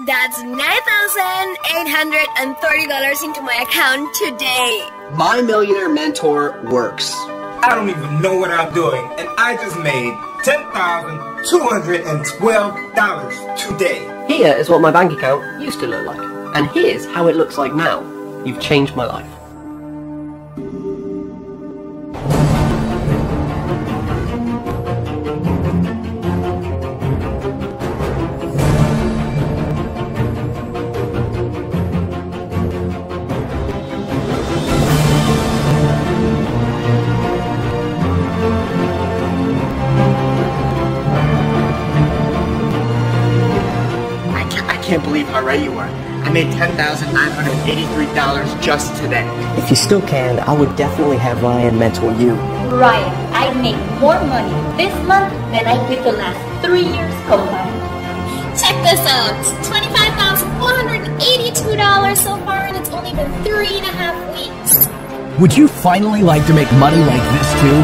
That's $9,830 into my account today. My Millionaire Mentor works. I don't even know what I'm doing, and I just made $10,212 today. Here is what my bank account used to look like, and here's how it looks like now. You've changed my life. I can't believe how right you are. I made $10,983 just today. If you still can, I would definitely have Ryan mentor you. Ryan, I made more money this month than I did the last 3 years combined. Check this out. $25,482 so far, and it's only been 3.5 weeks. Would you finally like to make money like this too?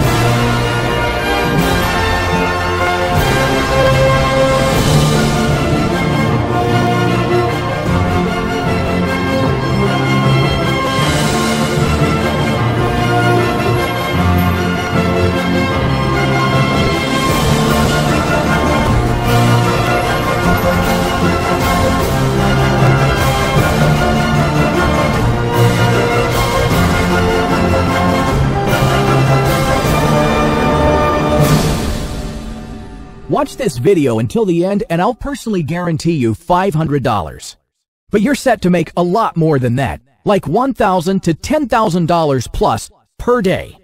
Watch this video until the end and I'll personally guarantee you $500. But you're set to make a lot more than that, like $1,000 to $10,000 plus per day.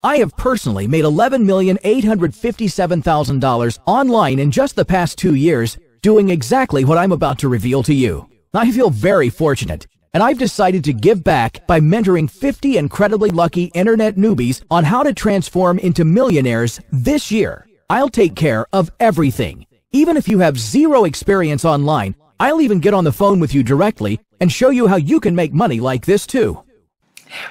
I have personally made $11,857,000 online in just the past 2 years, doing exactly what I'm about to reveal to you. I feel very fortunate, and I've decided to give back by mentoring 50 incredibly lucky internet newbies on how to transform into millionaires this year. I'll take care of everything. Even if you have zero experience online, I'll even get on the phone with you directly and show you how you can make money like this too.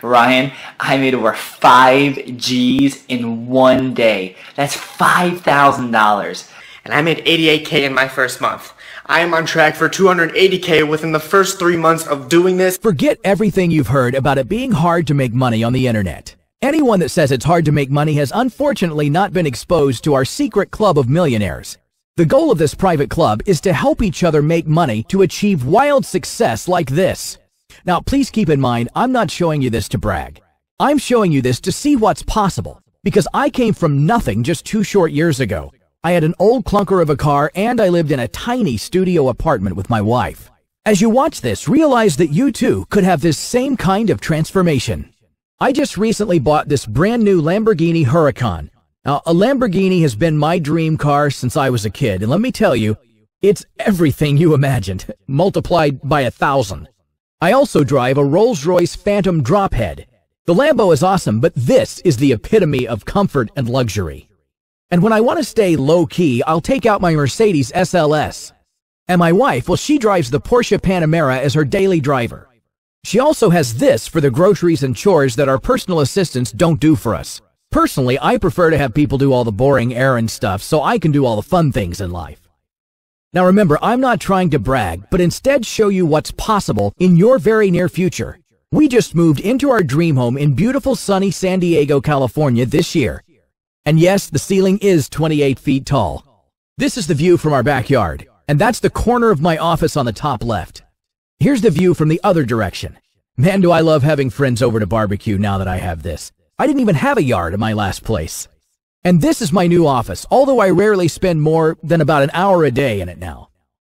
Ryan, I made over 5 G's in 1 day. That's $5,000. And I made $88K in my first month. I am on track for $280K within the first 3 months of doing this. Forget everything you've heard about it being hard to make money on the internet. Anyone that says it's hard to make money has unfortunately not been exposed to our secret club of millionaires. The goal of this private club is to help each other make money to achieve wild success like this. Now, please keep in mind, I'm not showing you this to brag. I'm showing you this to see what's possible, because I came from nothing just 2 short years ago. I had an old clunker of a car, and I lived in a tiny studio apartment with my wife. As you watch this, realize that you too could have this same kind of transformation. I just recently bought this brand new Lamborghini Huracan. Now, a Lamborghini has been my dream car since I was a kid, and let me tell you, it's everything you imagined, multiplied by 1,000. I also drive a Rolls-Royce Phantom Drophead. The Lambo is awesome, but this is the epitome of comfort and luxury. And when I want to stay low-key, I'll take out my Mercedes SLS. And my wife, well, she drives the Porsche Panamera as her daily driver. She also has this for the groceries and chores that our personal assistants don't do for us. Personally, I prefer to have people do all the boring errand stuff so I can do all the fun things in life. Now remember, I'm not trying to brag, but instead show you what's possible in your very near future. We just moved into our dream home in beautiful sunny San Diego, California this year. And yes, the ceiling is 28 feet tall. This is the view from our backyard, and that's the corner of my office on the top left. Here's the view from the other direction. Man, do I love having friends over to barbecue now that I have this. I didn't even have a yard at my last place. And this is my new office, although I rarely spend more than about an hour a day in it now.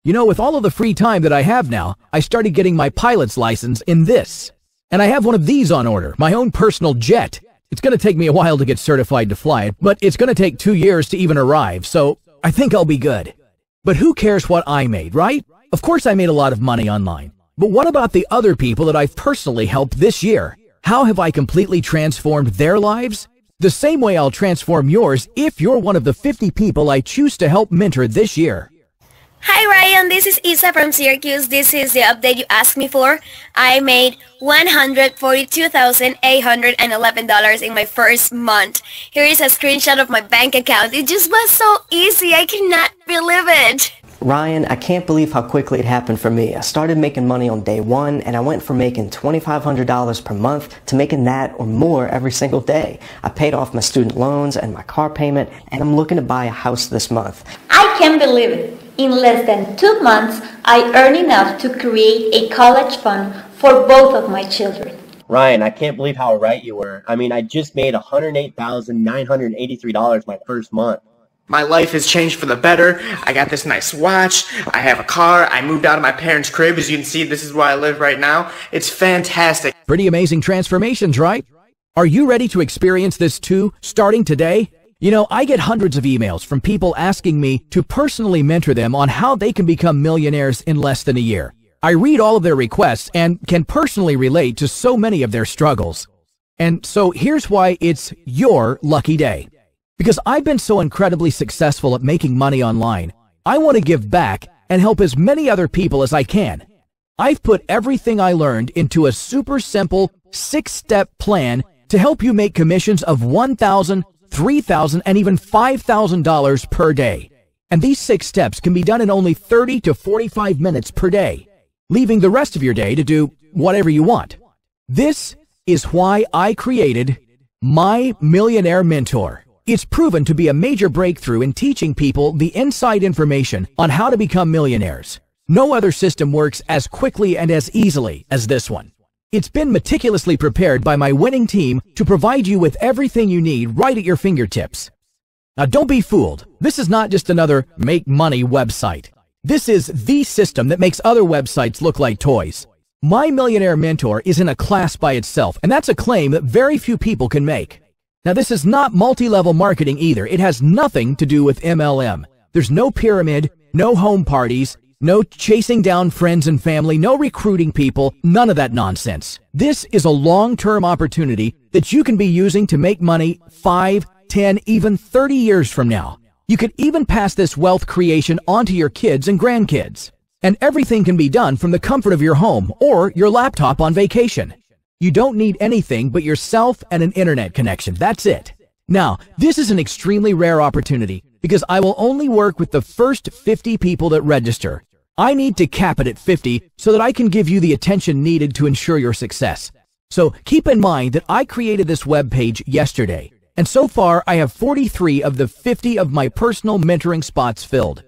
You know, with all of the free time that I have now, I started getting my pilot's license in this. And I have one of these on order, my own personal jet. It's going to take me a while to get certified to fly it, but it's going to take 2 years to even arrive, so I think I'll be good. But who cares what I made, right? Of course I made a lot of money online. But what about the other people that I've personally helped this year? How have I completely transformed their lives? The same way I'll transform yours if you're one of the 50 people I choose to help mentor this year. Hi Ryan, this is Isa from Syracuse. This is the update you asked me for. I made $142,811 in my first month. Here is a screenshot of my bank account. It just was so easy. I cannot believe it. Ryan, I can't believe how quickly it happened for me. I started making money on day one, and I went from making $2,500 per month to making that or more every single day. I paid off my student loans and my car payment, and I'm looking to buy a house this month. I can't believe it. In less than 2 months, I earned enough to create a college fund for both of my children. Ryan, I can't believe how right you were. I mean, I just made $108,983 my first month. My life has changed for the better. I got this nice watch. I have a car. I moved out of my parents' crib. As you can see, this is where I live right now. It's fantastic. Pretty amazing transformations, right? Are you ready to experience this too, starting today? You know, I get hundreds of emails from people asking me to personally mentor them on how they can become millionaires in less than a year. I read all of their requests and can personally relate to so many of their struggles. And so here's why it's your lucky day. Because I've been so incredibly successful at making money online, I want to give back and help as many other people as I can. I've put everything I learned into a super simple 6-step plan to help you make commissions of $1,000, $3,000, and even $5,000 per day. And these 6 steps can be done in only 30 to 45 minutes per day, leaving the rest of your day to do whatever you want. This is why I created My Millionaire Mentor. It's proven to be a major breakthrough in teaching people the inside information on how to become millionaires. No other system works as quickly and as easily as this one. It's been meticulously prepared by my winning team to provide you with everything you need right at your fingertips. Now don't be fooled. This is not just another make money website. This is the system that makes other websites look like toys. My Millionaire Mentor is in a class by itself, and that's a claim that very few people can make. Now this is not multi-level marketing either. It has nothing to do with MLM. There's no pyramid, no home parties, no chasing down friends and family, no recruiting people, none of that nonsense. This is a long-term opportunity that you can be using to make money 5, 10, even 30 years from now. You could even pass this wealth creation onto your kids and grandkids. And everything can be done from the comfort of your home or your laptop on vacation. You don't need anything but yourself and an internet connection. That's it. Now, this is an extremely rare opportunity because I will only work with the first 50 people that register. I need to cap it at 50 so that I can give you the attention needed to ensure your success. So keep in mind that I created this web page yesterday, and so far I have 43 of the 50 of my personal mentoring spots filled.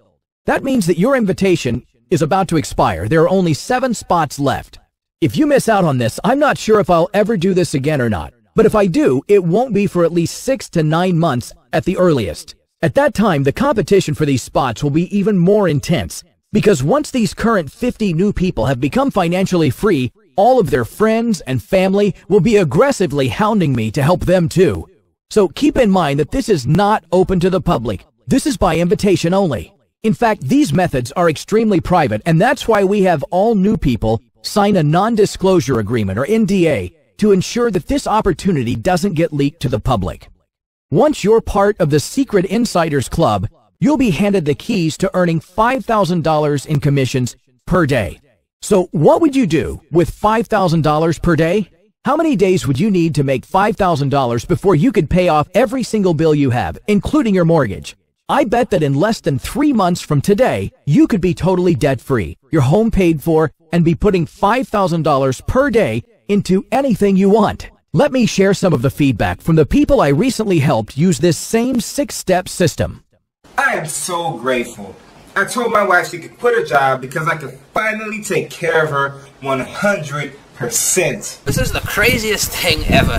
That means that your invitation is about to expire. There are only 7 spots left. If you miss out on this, I'm not sure if I'll ever do this again or not. But if I do, it won't be for at least 6 to 9 months at the earliest. At that time, the competition for these spots will be even more intense. Because once these current 50 new people have become financially free, all of their friends and family will be aggressively hounding me to help them too. So keep in mind that this is not open to the public. This is by invitation only. In fact, these methods are extremely private, and that's why we have all new people sign a non-disclosure agreement, or NDA, to ensure that this opportunity doesn't get leaked to the public. Once you're part of the Secret Insiders Club, you'll be handed the keys to earning $5,000 in commissions per day. So what would you do with $5,000 per day? How many days would you need to make $5,000 before you could pay off every single bill you have, including your mortgage? I bet that in less than 3 months from today, you could be totally debt-free, your home paid for, and be putting $5,000 per day into anything you want. Let me share some of the feedback from the people I recently helped use this same 6-step system. I am so grateful. I told my wife she could quit her job because I could finally take care of her 100%. This is the craziest thing ever.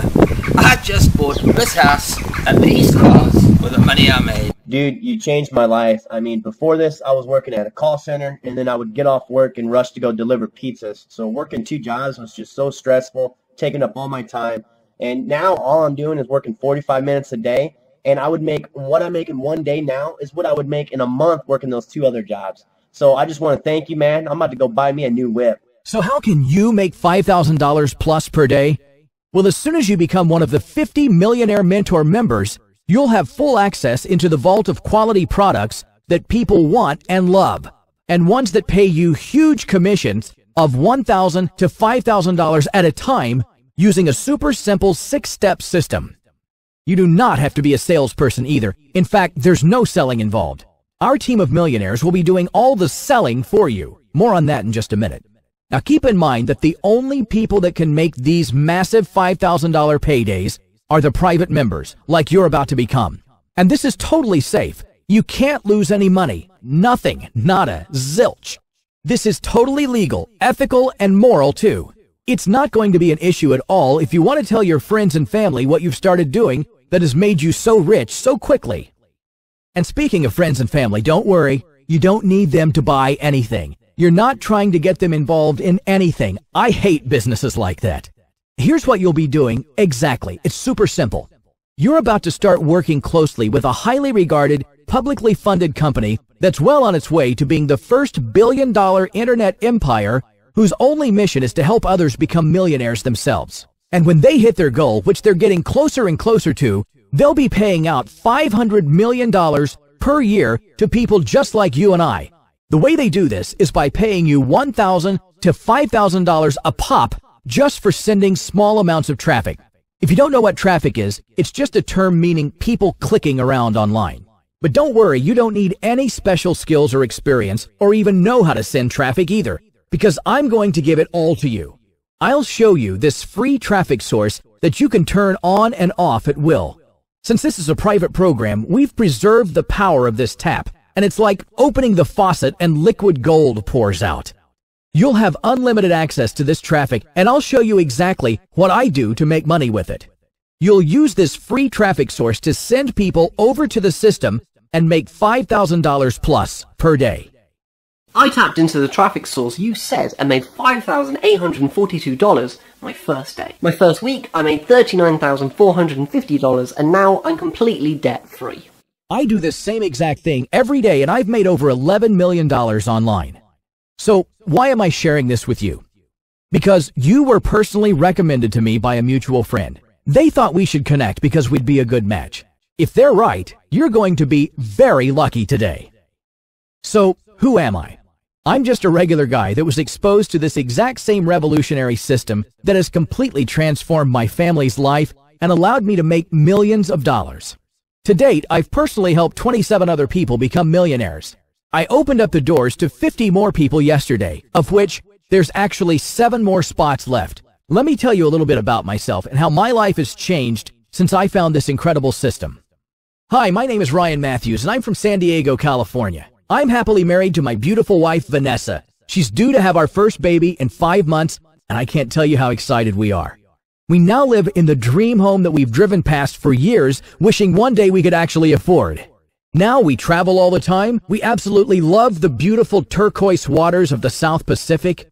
I just bought this house and these cars with the money I made. Dude, you changed my life. I mean, before this, I was working at a call center, and then I would get off work and rush to go deliver pizzas. So working 2 jobs was just so stressful, taking up all my time. And now all I'm doing is working 45 minutes a day, and I would make what I make in 1 day now is what I would make in a month working those 2 other jobs. So I just want to thank you, man. I'm about to go buy me a new whip. So how can you make $5,000 plus per day? Well, as soon as you become one of the 50 Millionaire Mentor members, you'll have full access into the vault of quality products that people want and love, and ones that pay you huge commissions of $1,000 to $5,000 at a time using a super simple 6-step system. You do not have to be a salesperson either. In fact, there's no selling involved. Our team of millionaires will be doing all the selling for you. More on that in just a minute. Now keep in mind that the only people that can make these massive $5,000 paydays are the private members, like you're about to become. And this is totally safe. You can't lose any money. Nothing. Nada. Zilch. This is totally legal, ethical, and moral too. It's not going to be an issue at all if you want to tell your friends and family what you've started doing that has made you so rich so quickly. And speaking of friends and family, don't worry. You don't need them to buy anything. You're not trying to get them involved in anything. I hate businesses like that. Here's what you'll be doing exactly. It's super simple. You're about to start working closely with a highly regarded, publicly funded company that's well on its way to being the first billion-dollar internet empire whose only mission is to help others become millionaires themselves. And when they hit their goal, which they're getting closer and closer to, they'll be paying out $500 million per year to people just like you and I. The way they do this is by paying you $1,000 to $5,000 a pop just for sending small amounts of traffic. If you don't know what traffic is, it's just a term meaning people clicking around online. But don't worry, you don't need any special skills or experience or even know how to send traffic either, because I'm going to give it all to you. I'll show you this free traffic source that you can turn on and off at will. Since this is a private program, we've preserved the power of this tap, and it's like opening the faucet and liquid gold pours out. You'll have unlimited access to this traffic, and I'll show you exactly what I do to make money with it. You'll use this free traffic source to send people over to the system and make $5,000 plus per day. I tapped into the traffic source you said and made $5,842 my first day. My first week, I made $39,450, and now I'm completely debt-free. I do this same exact thing every day, and I've made over $11 million online. So why am I sharing this with you? Because you were personally recommended to me by a mutual friend. They thought we should connect because we'd be a good match. If they're right, you're going to be very lucky today. So who am I? I'm just a regular guy that was exposed to this exact same revolutionary system that has completely transformed my family's life and allowed me to make millions of dollars. To date, I've personally helped 27 other people become millionaires. I opened up the doors to 50 more people yesterday, of which there's actually 7 more spots left. Let me tell you a little bit about myself and how my life has changed since I found this incredible system. Hi, my name is Ryan Matthews, and I'm from San Diego, California. I'm happily married to my beautiful wife, Vanessa. She's due to have our first baby in 5 months, and I can't tell you how excited we are. We now live in the dream home that we've driven past for years, wishing one day we could actually afford. Now we travel all the time. We absolutely love the beautiful turquoise waters of the South Pacific.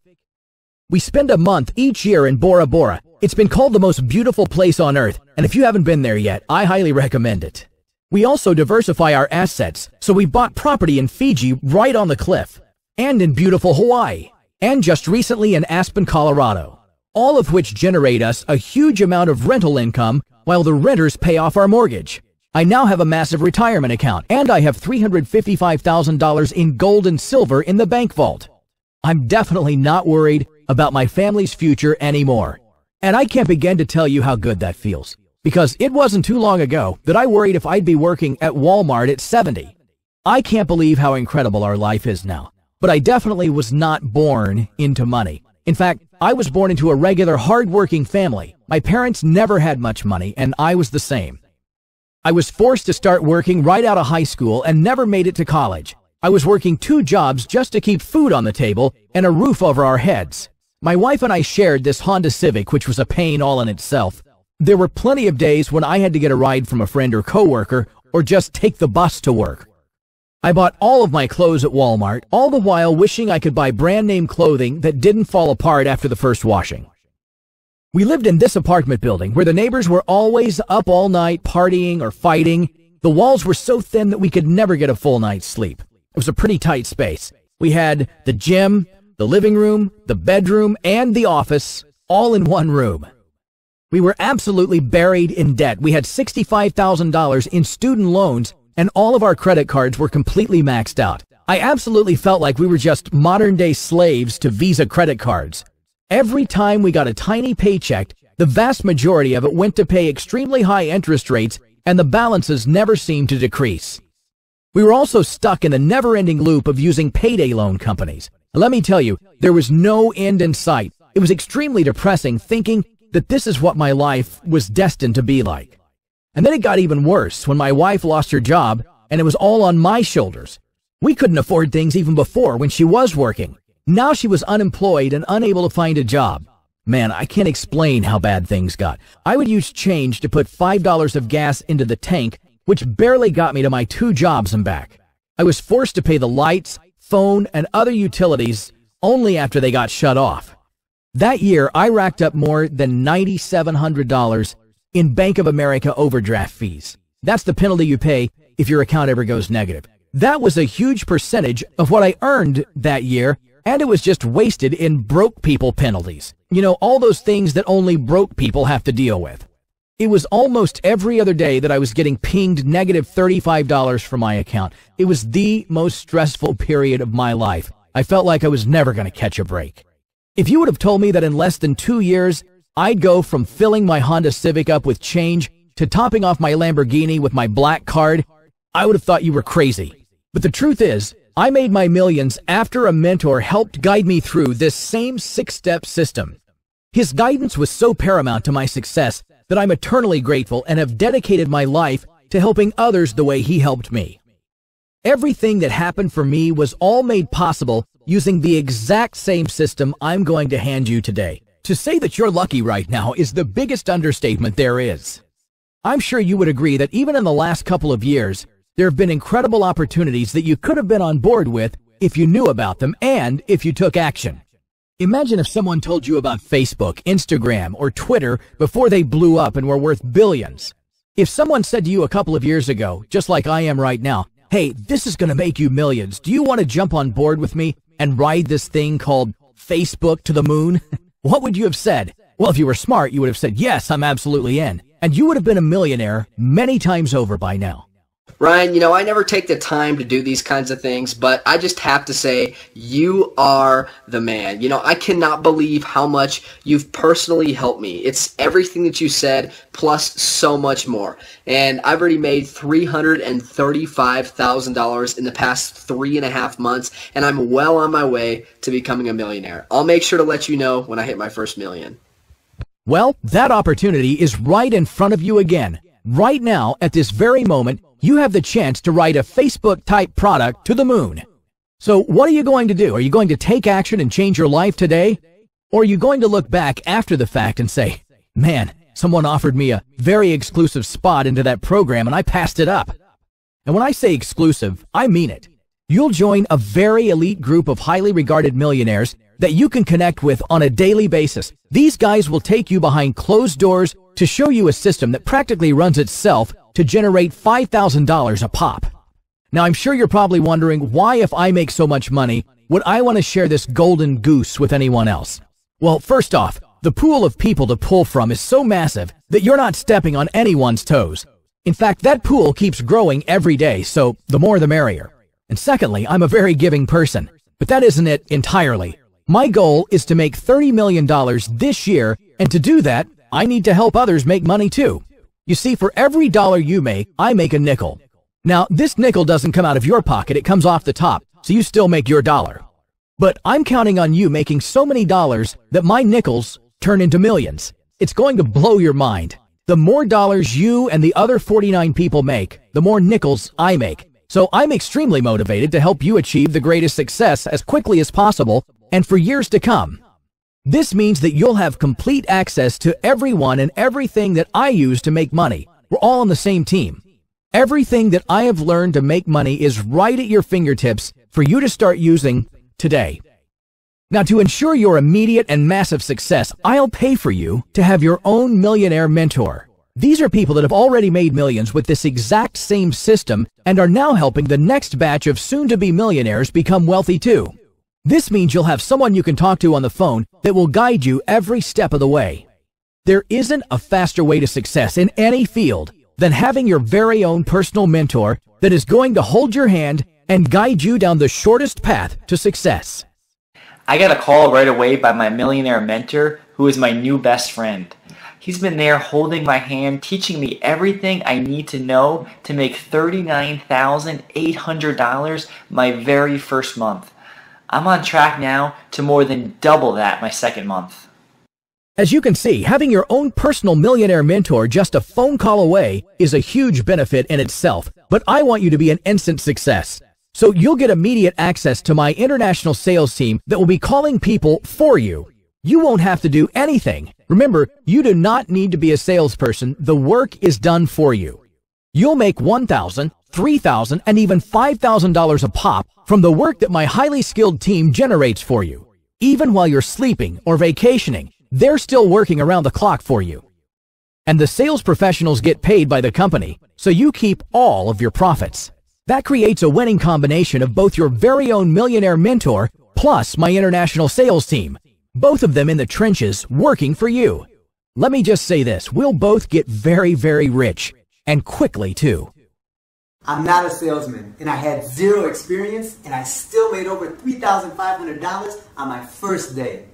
We spend a month each year in Bora Bora. It's been called the most beautiful place on earth, and if you haven't been there yet, I highly recommend it. We also diversify our assets, so we bought property in Fiji right on the cliff, and in beautiful Hawaii, and just recently in Aspen, Colorado, all of which generate us a huge amount of rental income while the renters pay off our mortgage. I now have a massive retirement account, and I have $355,000 in gold and silver in the bank vault. I'm definitely not worried about my family's future anymore. And I can't begin to tell you how good that feels, because it wasn't too long ago that I worried if I'd be working at Walmart at 70. I can't believe how incredible our life is now, but I definitely was not born into money. In fact, I was born into a regular, hard-working family. My parents never had much money, and I was the same. I was forced to start working right out of high school and never made it to college. I was working 2 jobs just to keep food on the table and a roof over our heads. My wife and I shared this Honda Civic, which was a pain all in itself. There were plenty of days when I had to get a ride from a friend or coworker or just take the bus to work. I bought all of my clothes at Walmart, all the while wishing I could buy brand-name clothing that didn't fall apart after the first washing. We lived in this apartment building where the neighbors were always up all night partying or fighting. The walls were so thin that we could never get a full night's sleep. It was a pretty tight space. We had the gym, the living room, the bedroom, and the office all in one room. We were absolutely buried in debt. We had $65,000 in student loans, and all of our credit cards were completely maxed out. I absolutely felt like we were just modern-day slaves to Visa credit cards. Every time we got a tiny paycheck, the vast majority of it went to pay extremely high interest rates, and the balances never seemed to decrease. We were also stuck in the never-ending loop of using payday loan companies. Let me tell you, there was no end in sight. It was extremely depressing thinking that this is what my life was destined to be like. And then it got even worse when my wife lost her job and it was all on my shoulders. We couldn't afford things even before when she was working. Now she was unemployed and unable to find a job. Man, I can't explain how bad things got. I would use change to put $5 of gas into the tank, which barely got me to my 2 jobs and back. I was forced to pay the lights, phone, and other utilities only after they got shut off. That year, I racked up more than $9,700 in Bank of America overdraft fees. That's the penalty you pay if your account ever goes negative. That was a huge percentage of what I earned that year, and it was just wasted in broke people penalties. You know, all those things that only broke people have to deal with. It was almost every other day that I was getting pinged negative $35 from my account. It was the most stressful period of my life. I felt like I was never going to catch a break. If you would have told me that in less than 2 years, I'd go from filling my Honda Civic up with change to topping off my Lamborghini with my black card, I would have thought you were crazy. But the truth is, I made my millions after a mentor helped guide me through this same 6-step system. His guidance was so paramount to my success that I'm eternally grateful and have dedicated my life to helping others the way he helped me. Everything that happened for me was all made possible using the exact same system I'm going to hand you today. To say that you're lucky right now is the biggest understatement there is. I'm sure you would agree that even in the last couple of years, there have been incredible opportunities that you could have been on board with if you knew about them and if you took action. Imagine if someone told you about Facebook, Instagram, or Twitter before they blew up and were worth billions. If someone said to you a couple of years ago, just like I am right now, hey, this is going to make you millions. Do you want to jump on board with me and ride this thing called Facebook to the moon? What would you have said? Well, if you were smart, you would have said, yes, I'm absolutely in. And you would have been a millionaire many times over by now. Ryan, you know, I never take the time to do these kinds of things, but I just have to say, you are the man. You know, I cannot believe how much you've personally helped me. It's everything that you said, plus so much more. And I've already made $335,000 in the past 3.5 months, and I'm well on my way to becoming a millionaire. I'll make sure to let you know when I hit my first million. Well, that opportunity is right in front of you again. Right now, at this very moment, you have the chance to ride a Facebook-type product to the moon. So what are you going to do? Are you going to take action and change your life today? Or are you going to look back after the fact and say, man, someone offered me a very exclusive spot into that program and I passed it up? And when I say exclusive, I mean it. You'll join a very elite group of highly regarded millionaires that you can connect with on a daily basis. These guys will take you behind closed doors to show you a system that practically runs itself to generate $5,000 a pop. Now, I'm sure you're probably wondering why, if I make so much money, would I want to share this golden goose with anyone else? Well, first off, the pool of people to pull from is so massive that you're not stepping on anyone's toes. In fact, that pool keeps growing every day, so the more the merrier. And secondly, I'm a very giving person, but that isn't it entirely. My goal is to make $30 million this year, and to do that, I need to help others make money too. You see, for every dollar you make, I make a nickel. Now, this nickel doesn't come out of your pocket, it comes off the top, so you still make your dollar. But I'm counting on you making so many dollars that my nickels turn into millions. It's going to blow your mind. The more dollars you and the other 49 people make, the more nickels I make. So I'm extremely motivated to help you achieve the greatest success as quickly as possible and for years to come. This means that you'll have complete access to everyone and everything that I use to make money. We're all on the same team. Everything that I have learned to make money is right at your fingertips for you to start using today. Now, to ensure your immediate and massive success, I'll pay for you to have your own millionaire mentor. These are people that have already made millions with this exact same system and are now helping the next batch of soon-to-be millionaires become wealthy too. This means you'll have someone you can talk to on the phone that will guide you every step of the way. There isn't a faster way to success in any field than having your very own personal mentor that is going to hold your hand and guide you down the shortest path to success. I got a call right away by my millionaire mentor who is my new best friend. He's been there holding my hand, teaching me everything I need to know to make $39,800 my very first month. I'm on track now to more than double that my second month. As you can see, having your own personal millionaire mentor just a phone call away is a huge benefit in itself, but I want you to be an instant success. So you'll get immediate access to my international sales team that will be calling people for you. You won't have to do anything. Remember, you do not need to be a salesperson. The work is done for you. You'll make $1,000, $3,000, and even $5,000 a pop from the work that my highly skilled team generates for you. Even while you're sleeping or vacationing, they're still working around the clock for you. And the sales professionals get paid by the company, so you keep all of your profits. That creates a winning combination of both your very own millionaire mentor plus my international sales team, both of them in the trenches working for you. Let me just say this, we'll both get very, very rich, and quickly too. I'm not a salesman, and I had zero experience, and I still made over $3,500 on my first day.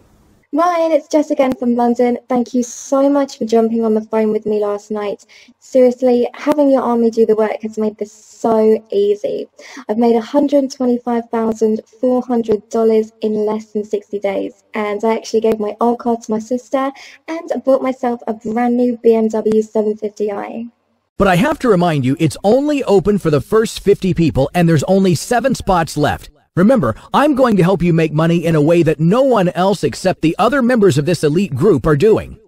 Ryan, it's Jess again from London. Thank you so much for jumping on the phone with me last night. Seriously, having your army do the work has made this so easy. I've made $125,400 in less than 60 days, and I actually gave my old car to my sister and bought myself a brand new BMW 750i. But I have to remind you, it's only open for the first 50 people, and there's only 7 spots left. Remember, I'm going to help you make money in a way that no one else except the other members of this elite group are doing.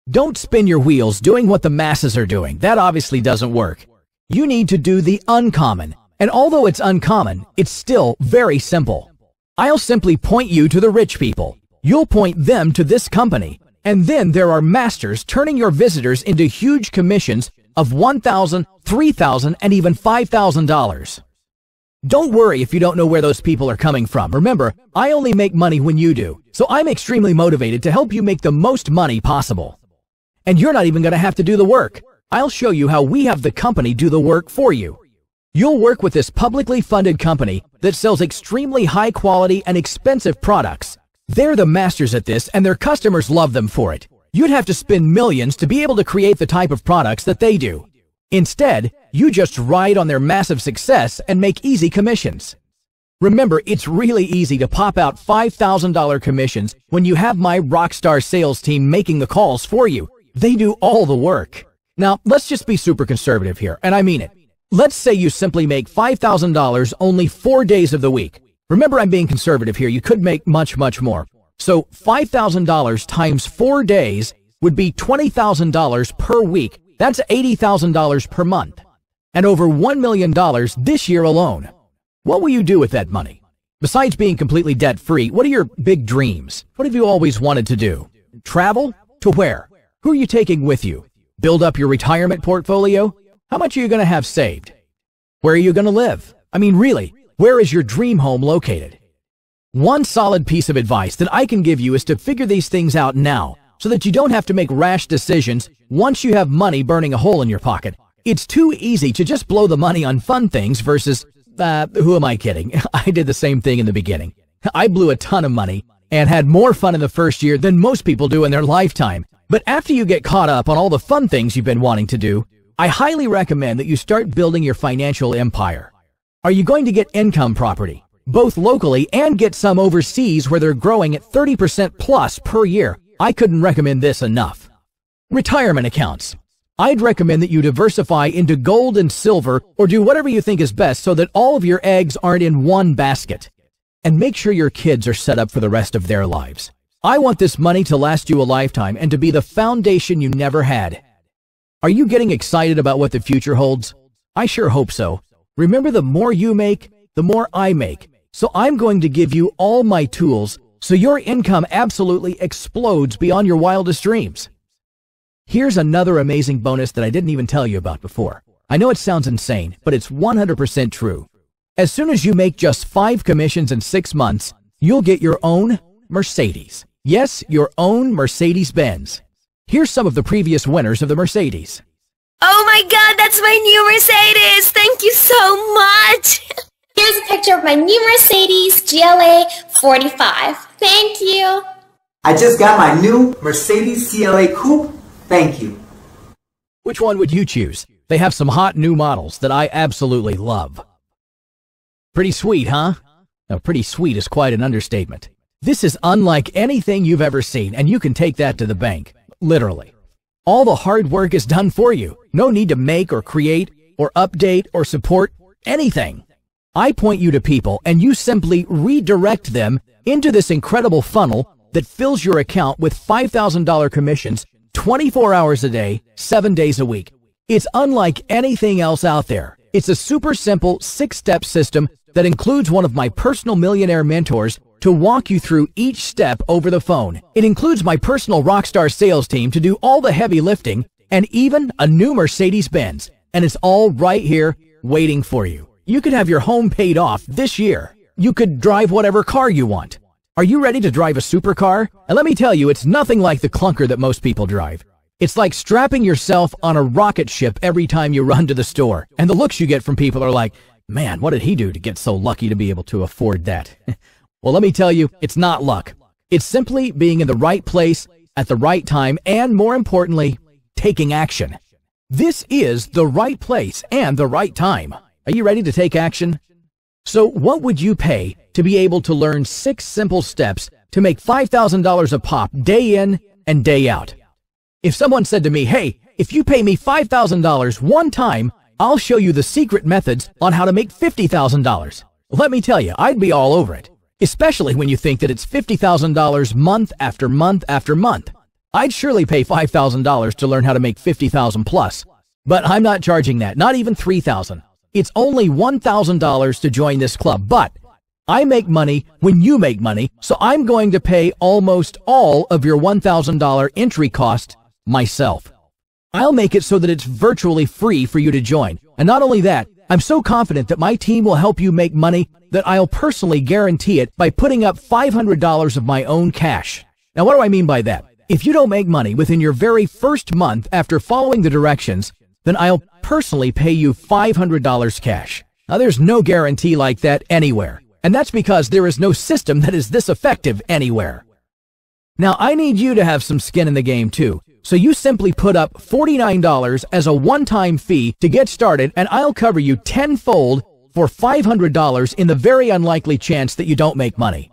Don't spin your wheels doing what the masses are doing. That obviously doesn't work. You need to do the uncommon. And although it's uncommon, it's still very simple. I'll simply point you to the rich people. You'll point them to this company. And then there are masters turning your visitors into huge commissions of $1,000, $3,000, and even $5,000. Don't worry if you don't know where those people are coming from. Remember, I only make money when you do, so I'm extremely motivated to help you make the most money possible. And you're not even going to have to do the work. I'll show you how we have the company do the work for you. You'll work with this publicly funded company that sells extremely high quality and expensive products. They're the masters at this, and their customers love them for it. You'd have to spend millions to be able to create the type of products that they do. Instead, you just ride on their massive success and make easy commissions. Remember, it's really easy to pop out $5,000 commissions when you have my rockstar sales team making the calls for you. They do all the work. Now, let's just be super conservative here, and I mean it. Let's say you simply make $5,000 only 4 days of the week. Remember, I'm being conservative here. You could make much, much more. So $5,000 times 4 days would be $20,000 per week. That's $80,000 per month. And over $1 million this year alone. What will you do with that money? Besides being completely debt-free, what are your big dreams? What have you always wanted to do? Travel? To where? Who are you taking with you? Build up your retirement portfolio? How much are you going to have saved? Where are you going to live? I mean, really, where is your dream home located? One solid piece of advice that I can give you is to figure these things out now, so that you don't have to make rash decisions once you have money burning a hole in your pocket. It's too easy to just blow the money on fun things versus, who am I kidding? I did the same thing in the beginning. I blew a ton of money and had more fun in the first year than most people do in their lifetime. But after you get caught up on all the fun things you've been wanting to do, I highly recommend that you start building your financial empire. Are you going to get income property, both locally and get some overseas where they're growing at 30% plus per year? I couldn't recommend this enough. Retirement accounts. I'd recommend that you diversify into gold and silver or do whatever you think is best so that all of your eggs aren't in one basket. And make sure your kids are set up for the rest of their lives. I want this money to last you a lifetime and to be the foundation you never had. Are you getting excited about what the future holds? I sure hope so. Remember, the more you make, the more I make. So I'm going to give you all my tools so your income absolutely explodes beyond your wildest dreams. Here's another amazing bonus that I didn't even tell you about before. I know it sounds insane, but it's 100% true. As soon as you make just 5 commissions in 6 months, you'll get your own Mercedes. Yes, your own Mercedes-Benz. Here's some of the previous winners of the Mercedes. Oh my God, that's my new Mercedes! Thank you so much! Here's a picture of my new Mercedes GLA 45. Thank you! I just got my new Mercedes CLA Coupe. Thank you. Which one would you choose? They have some hot new models that I absolutely love. Pretty sweet, huh? Now, pretty sweet is quite an understatement. This is unlike anything you've ever seen, and you can take that to the bank. Literally. All the hard work is done for you. No need to make or create or update or support anything. I point you to people, and you simply redirect them into this incredible funnel that fills your account with $5,000 commissions 24 hours a day, 7 days a week. It's unlike anything else out there. It's a super simple 6-step system that includes one of my personal millionaire mentors to walk you through each step over the phone. It includes my personal rockstar sales team to do all the heavy lifting and even a new Mercedes-Benz. And it's all right here waiting for you. You could have your home paid off this year. You could drive whatever car you want. Are you ready to drive a supercar? And let me tell you, it's nothing like the clunker that most people drive. It's like strapping yourself on a rocket ship every time you run to the store. And the looks you get from people are like, man, what did he do to get so lucky to be able to afford that? Well, let me tell you, it's not luck. It's simply being in the right place at the right time and, more importantly, taking action. This is the right place and the right time. Are you ready to take action? So what would you pay to be able to learn 6 simple steps to make $5,000 a pop day in and day out? If someone said to me, hey, if you pay me $5,000 one time, I'll show you the secret methods on how to make $50,000. Let me tell you, I'd be all over it. Especially when you think that it's $50,000 month after month after month. I'd surely pay $5,000 to learn how to make $50,000 plus. But I'm not charging that, not even $3,000. It's only $1,000 to join this club. But I make money when you make money, so I'm going to pay almost all of your $1,000 entry cost myself. I'll make it so that it's virtually free for you to join. And not only that, I'm so confident that my team will help you make money that I'll personally guarantee it by putting up $500 of my own cash. Now, what do I mean by that? If you don't make money within your very first month after following the directions, then I'll personally pay you $500 cash. Now, there's no guarantee like that anywhere. And that's because there is no system that is this effective anywhere. Now, I need you to have some skin in the game too. So you simply put up $49 as a one-time fee to get started, and I'll cover you tenfold for $500 in the very unlikely chance that you don't make money.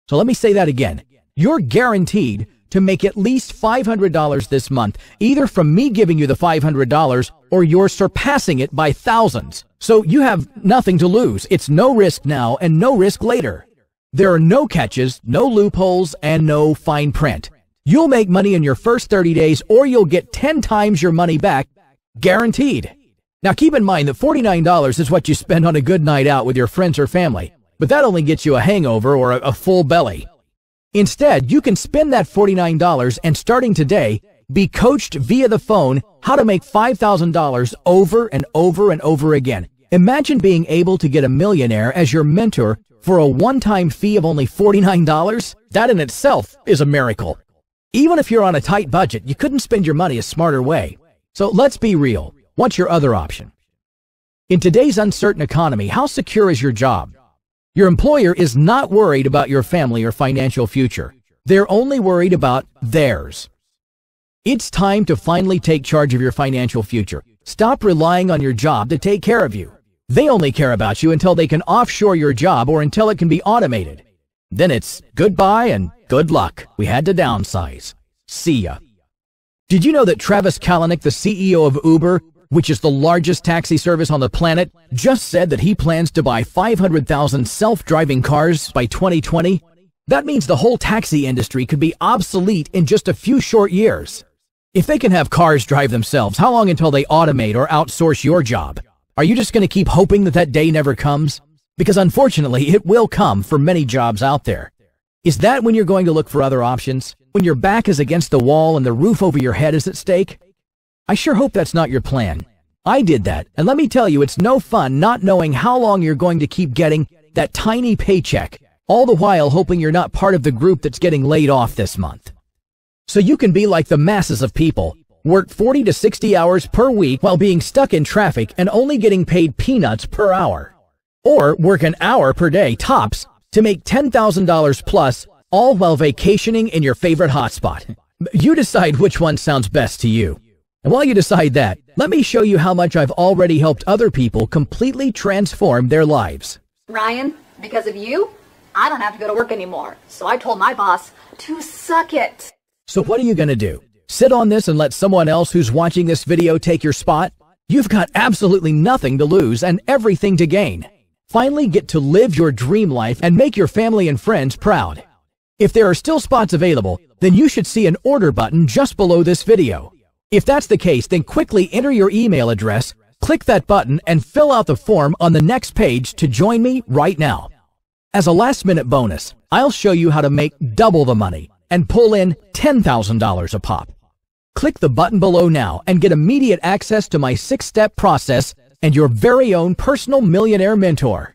So let me say that again. You're guaranteed to make at least $500 this month, either from me giving you the $500 or you're surpassing it by thousands. So you have nothing to lose. It's no risk now and no risk later. There are no catches, no loopholes, and no fine print. You'll make money in your first 30 days or you'll get 10 times your money back, guaranteed. Now keep in mind that $49 is what you spend on a good night out with your friends or family, but that only gets you a hangover or a full belly. Instead, you can spend that $49 and starting today, be coached via the phone how to make $5,000 over and over and over again. Imagine being able to get a millionaire as your mentor for a one-time fee of only $49. That in itself is a miracle. Even if you're on a tight budget, you couldn't spend your money a smarter way. So let's be real. What's your other option? In today's uncertain economy, how secure is your job? Your employer is not worried about your family or financial future. They're only worried about theirs. It's time to finally take charge of your financial future. Stop relying on your job to take care of you. They only care about you until they can offshore your job or until it can be automated. Then it's goodbye and good luck. We had to downsize. See ya. Did you know that Travis Kalanick, the CEO of Uber, which is the largest taxi service on the planet, just said that he plans to buy 500,000 self-driving cars by 2020? That means the whole taxi industry could be obsolete in just a few short years. If they can have cars drive themselves, how long until they automate or outsource your job? Are you just going to keep hoping that that day never comes? Because unfortunately, it will come for many jobs out there. Is that when you're going to look for other options? When your back is against the wall and the roof over your head is at stake? I sure hope that's not your plan. I did that, and let me tell you, it's no fun not knowing how long you're going to keep getting that tiny paycheck, all the while hoping you're not part of the group that's getting laid off this month. So you can be like the masses of people, work 40 to 60 hours per week while being stuck in traffic and only getting paid peanuts per hour. Or work an hour per day tops to make $10,000 plus all while vacationing in your favorite hotspot. You decide which one sounds best to you. And while you decide that, let me show you how much I've already helped other people completely transform their lives. Ryan, because of you, I don't have to go to work anymore. So I told my boss to suck it. So what are you going to do? Sit on this and let someone else who's watching this video take your spot? You've got absolutely nothing to lose and everything to gain. Finally get to live your dream life and make your family and friends proud. If there are still spots available, then you should see an order button just below this video. If that's the case, then quickly enter your email address, click that button, and fill out the form on the next page to join me right now. As a last-minute bonus, I'll show you how to make double the money and pull in $10,000 a pop. Click the button below now and get immediate access to my 6-step process and your very own personal millionaire mentor.